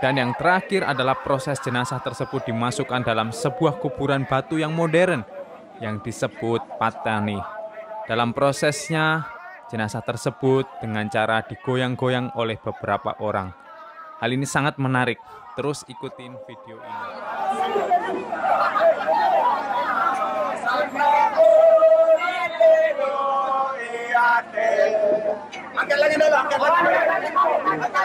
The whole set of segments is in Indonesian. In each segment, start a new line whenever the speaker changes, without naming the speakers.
Dan yang terakhir adalah proses jenazah tersebut dimasukkan dalam sebuah kuburan batu yang modern yang disebut patani. Dalam prosesnya, jenazah tersebut dengan cara digoyang-goyang oleh beberapa orang. Hal ini sangat menarik. Terus ikutin video ini.
Angkat lagi dulu, angkat lagi. Angkat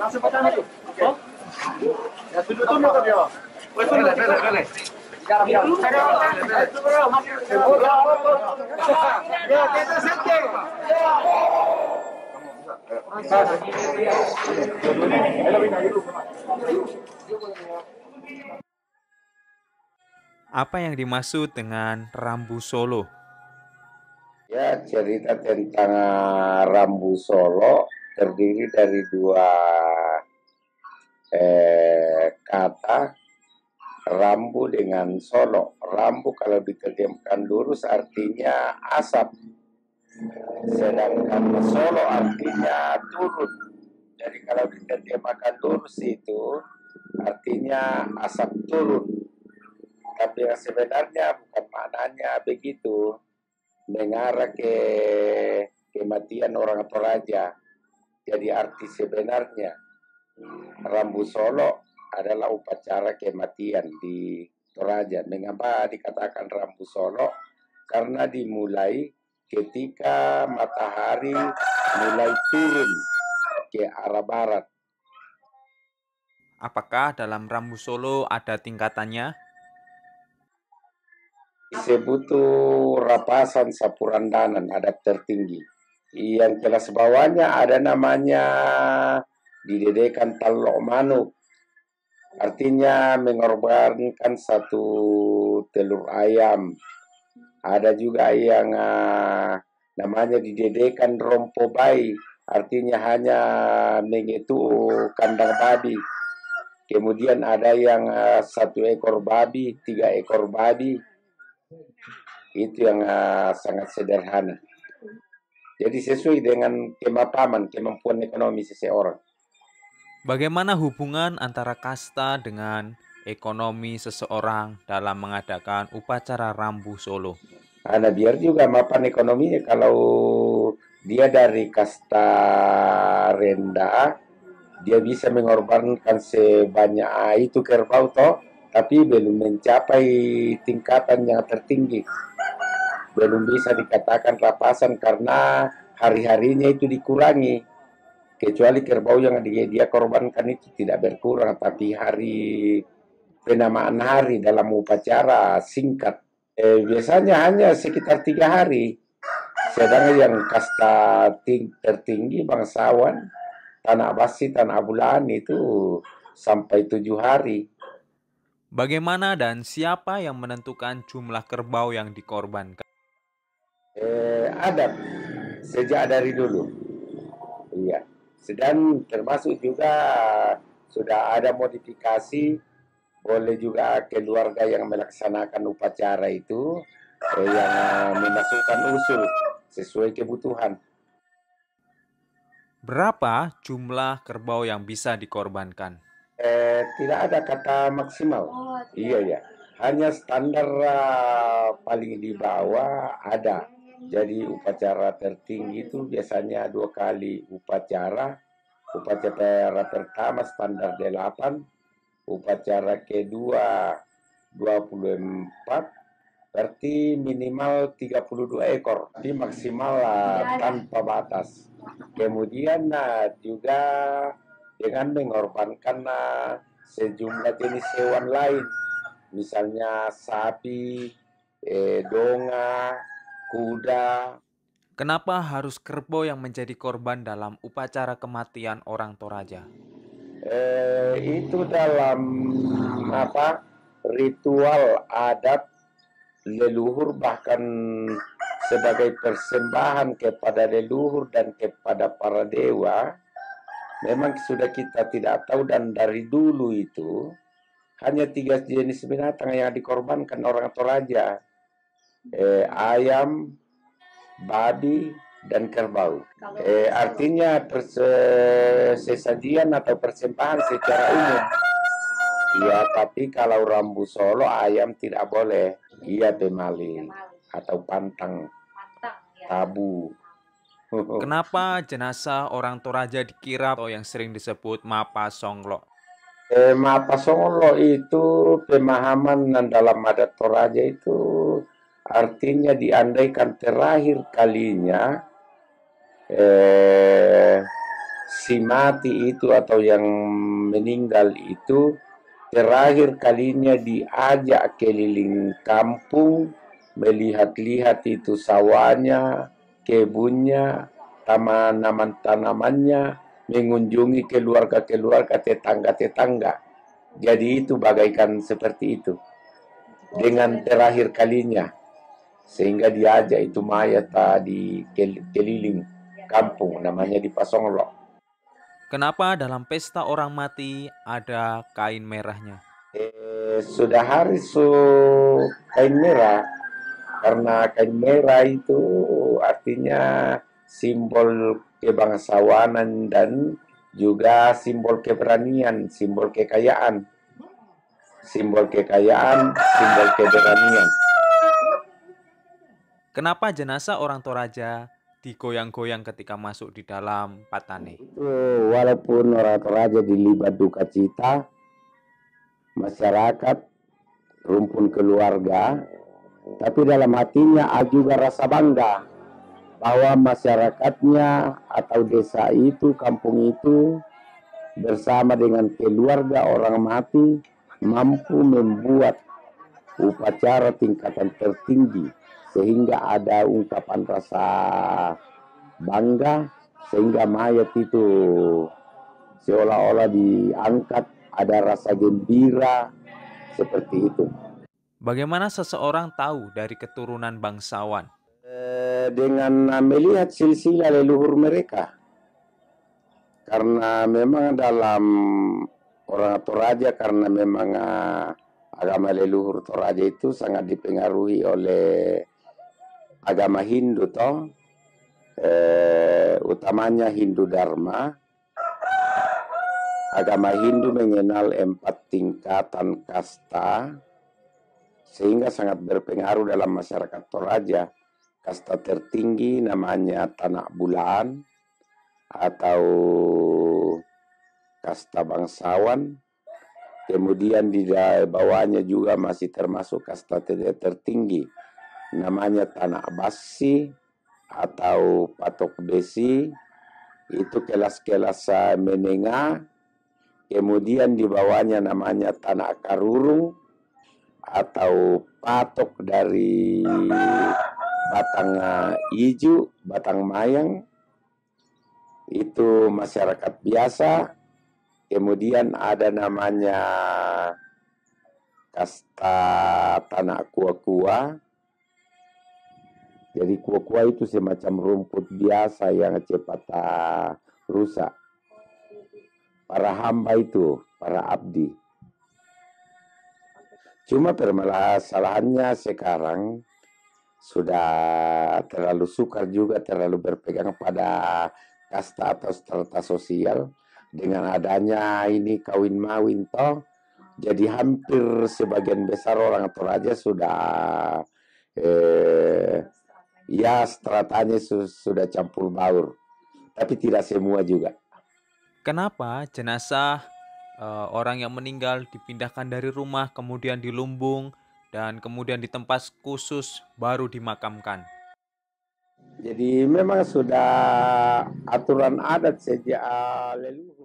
langsung petani tuh. Ya tunduk ke dia. Boleh. Ya, kita setting.
Apa yang dimaksud dengan Rambu Solo?
Ya, cerita tentang Rambu Solo terdiri dari dua kata, rambu dengan solo. Rambu kalau diterjemahkan lurus artinya asap, sedangkan solo artinya turun. Jadi kalau diterjemahkan lurus itu artinya asap turun. Tapi yang sebenarnya bukan maknanya begitu, mengarah ke kematian orang atau raja. Jadi arti sebenarnya Rambu Solo adalah upacara kematian di Toraja. Mengapa dikatakan Rambu Solo? Karena dimulai ketika matahari mulai turun ke arah barat.
Apakah dalam Rambu Solo ada tingkatannya?
Disebut Rapasan Sapurandanan, adat tertinggi. Yang kelas bawahnya ada namanya didedekan Talok Manuk. Artinya mengorbankan satu telur ayam. Ada juga yang namanya didedekan Rompo Bayi. Artinya hanya mengetu kandang babi. Kemudian ada yang 1 ekor babi, 3 ekor babi. Itu yang sangat sederhana. Jadi sesuai dengan kemampuan ekonomi seseorang.
Bagaimana hubungan antara kasta dengan ekonomi seseorang dalam mengadakan upacara Rambu Solo?
Nah, biar juga mapan ekonominya kalau dia dari kasta rendah, dia bisa mengorbankan sebanyak itu kerbau toh, tapi belum mencapai tingkatan yang tertinggi. Belum bisa dikatakan rapasan karena hari-harinya itu dikurangi. Kecuali kerbau yang dia korbankan itu tidak berkurang, tapi hari penamaan hari dalam upacara singkat. Biasanya hanya sekitar 3 hari. Sedangkan yang kasta tertinggi bangsawan, Tanah Basi, Tanah Bulan itu sampai 7 hari.
Bagaimana dan siapa yang menentukan jumlah kerbau yang dikorbankan?
Adat sejak dari dulu. Iya. Sedang termasuk juga sudah ada modifikasi, boleh juga keluarga yang melaksanakan upacara itu yang memasukkan usul sesuai kebutuhan.
Berapa jumlah kerbau yang bisa dikorbankan?
Tidak ada kata maksimal. Iya ya, hanya standar paling di bawah ada. Jadi upacara tertinggi itu biasanya 2 kali upacara. Upacara pertama standar 8, upacara kedua 24, berarti minimal 32 ekor, jadi maksimal tanpa batas. Kemudian juga dengan mengorbankan sejumlah jenis hewan lain, misalnya sapi, donga, kuda.
Kenapa harus kerbau yang menjadi korban dalam upacara kematian orang Toraja?
Itu dalam ritual adat leluhur, bahkan sebagai persembahan kepada leluhur dan kepada para dewa. Memang sudah kita tidak tahu, dan dari dulu itu hanya 3 jenis binatang yang dikorbankan orang Toraja: ayam, babi, dan kerbau. Artinya sesajian atau persembahan secara umum. Iya, tapi kalau Rambu Solo ayam tidak boleh. Iya, pemali atau pantang, tabu.
Kenapa jenazah orang Toraja dikirap atau yang sering disebut Mapa Songlo?
Mapa Songlo itu pemahaman dalam adat Toraja itu artinya diandaikan terakhir kalinya si mati itu atau yang meninggal itu terakhir kalinya diajak keliling kampung, melihat-lihat itu sawahnya, kebunnya, tanaman-tanamannya, mengunjungi keluarga-keluarga, tetangga-tetangga. Jadi itu bagaikan seperti itu. Dengan terakhir kalinya, sehingga diajak itu mayat di keliling kampung, namanya di Pasonglo.
Kenapa dalam pesta orang mati ada kain merahnya?
Sudah hari kain merah, karena kain merah itu artinya simbol kebangsawanan dan juga simbol keberanian, simbol kekayaan, simbol keberanian.
Kenapa jenazah orang Toraja digoyang-goyang ketika masuk di dalam patane?
Walaupun orang Toraja dilibat duka cita, masyarakat, rumpun keluarga, tapi dalam hatinya ada juga rasa bangga bahwa masyarakatnya atau desa itu, kampung itu, bersama dengan keluarga orang mati mampu membuat upacara tingkatan tertinggi, sehingga ada ungkapan rasa bangga, sehingga mayat itu seolah-olah diangkat, ada rasa gembira, seperti itu.
Bagaimana seseorang tahu dari keturunan bangsawan?
Dengan melihat silsilah leluhur mereka. Karena memang dalam orang Toraja, karena memang agama leluhur Toraja itu sangat dipengaruhi oleh agama Hindu toh, utamanya Hindu Dharma. Agama Hindu mengenal 4 tingkatan kasta, sehingga sangat berpengaruh dalam masyarakat Toraja. Kasta tertinggi namanya Tanak Bulan atau kasta bangsawan. Kemudian di bawahnya juga masih termasuk kasta tertinggi, namanya Tanak Basi atau Patok Besi. Itu kelas-kelas menengah. Kemudian di bawahnya namanya Tanak Karurung atau patok dari batang ijo, batang mayang. Itu masyarakat biasa. Kemudian ada namanya kasta Tanak Kua-Kua. Jadi Kua-Kua itu semacam rumput biasa yang cepat rusak. Para hamba itu, para abdi. Cuma permasalahannya sekarang sudah terlalu sukar juga, terlalu berpegang pada kasta atau strata sosial. Dengan adanya ini kawin mawin toh, jadi hampir sebagian besar orang Toraja sudah ya stratanya sudah campur baur, tapi tidak semua juga.
Kenapa jenazah orang yang meninggal dipindahkan dari rumah, kemudian di lumbung, dan kemudian di tempat khusus baru dimakamkan?
Jadi memang sudah aturan adat sejak leluhur.